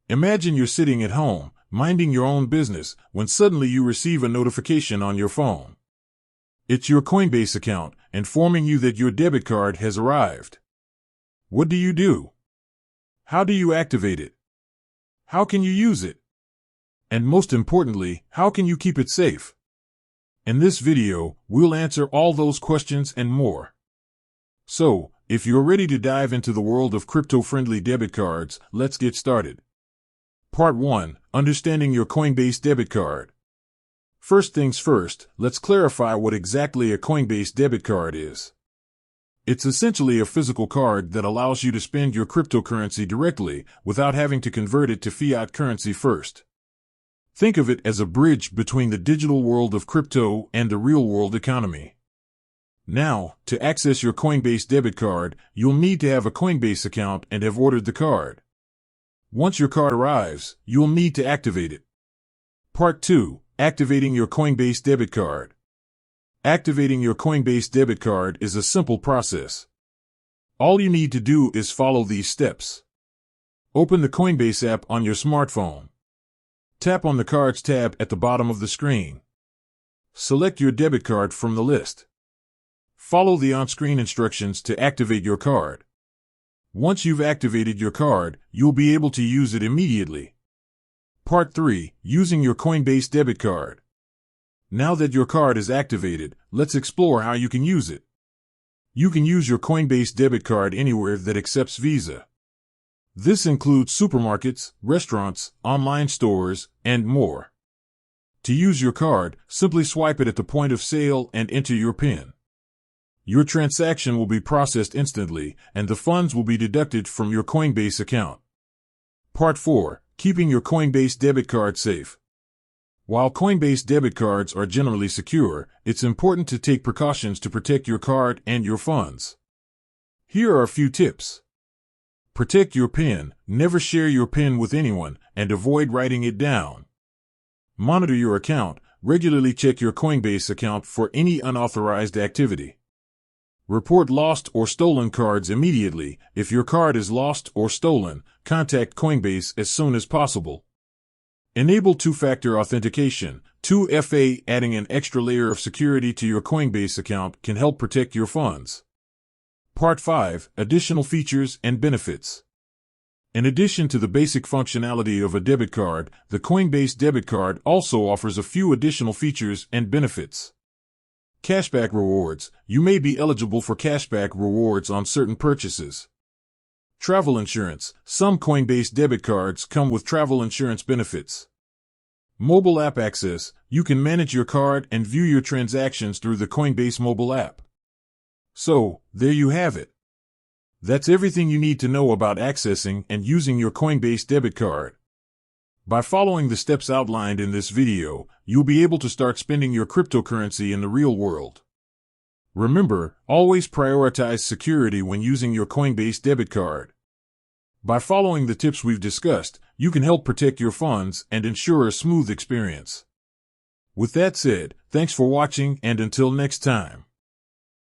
Imagine you're sitting at home, minding your own business, when suddenly you receive a notification on your phone. It's your Coinbase account, informing you that your debit card has arrived. What do? How do you activate it? How can you use it? And most importantly, how can you keep it safe? In this video, we'll answer all those questions and more. So, if you're ready to dive into the world of crypto-friendly debit cards, let's get started. Part 1. Understanding your Coinbase debit card. First things first, let's clarify what exactly a Coinbase debit card is. It's essentially a physical card that allows you to spend your cryptocurrency directly without having to convert it to fiat currency first. Think of it as a bridge between the digital world of crypto and the real-world economy. Now, to access your Coinbase debit card, you'll need to have a Coinbase account and have ordered the card. Once your card arrives, you'll need to activate it. Part 2. Activating your Coinbase debit card. Activating your Coinbase debit card is a simple process. All you need to do is follow these steps. Open the Coinbase app on your smartphone. Tap on the Cards tab at the bottom of the screen. Select your debit card from the list. Follow the on-screen instructions to activate your card. Once you've activated your card, you'll be able to use it immediately. Part 3. Using your Coinbase debit card. Now that your card is activated, let's explore how you can use it. You can use your Coinbase debit card anywhere that accepts Visa. This includes supermarkets, restaurants, online stores, and more. To use your card, simply swipe it at the point of sale and enter your PIN. Your transaction will be processed instantly, and the funds will be deducted from your Coinbase account. Part 4. Keeping your Coinbase debit card safe. While Coinbase debit cards are generally secure, it's important to take precautions to protect your card and your funds. Here are a few tips. Protect your PIN, never share your PIN with anyone, and avoid writing it down. Monitor your account, regularly check your Coinbase account for any unauthorized activity. Report lost or stolen cards immediately. If your card is lost or stolen, contact Coinbase as soon as possible. Enable two-factor authentication. 2FA. Adding an extra layer of security to your Coinbase account can help protect your funds. Part 5. Additional features and benefits. In addition to the basic functionality of a debit card, the Coinbase debit card also offers a few additional features and benefits. Cashback rewards. You may be eligible for cashback rewards on certain purchases. Travel insurance. Some Coinbase debit cards come with travel insurance benefits. Mobile app access. You can manage your card and view your transactions through the Coinbase mobile app. So, there you have it. That's everything you need to know about accessing and using your Coinbase debit card. By following the steps outlined in this video, you'll be able to start spending your cryptocurrency in the real world. Remember, always prioritize security when using your Coinbase debit card. By following the tips we've discussed, you can help protect your funds and ensure a smooth experience. With that said, thanks for watching, and until next time.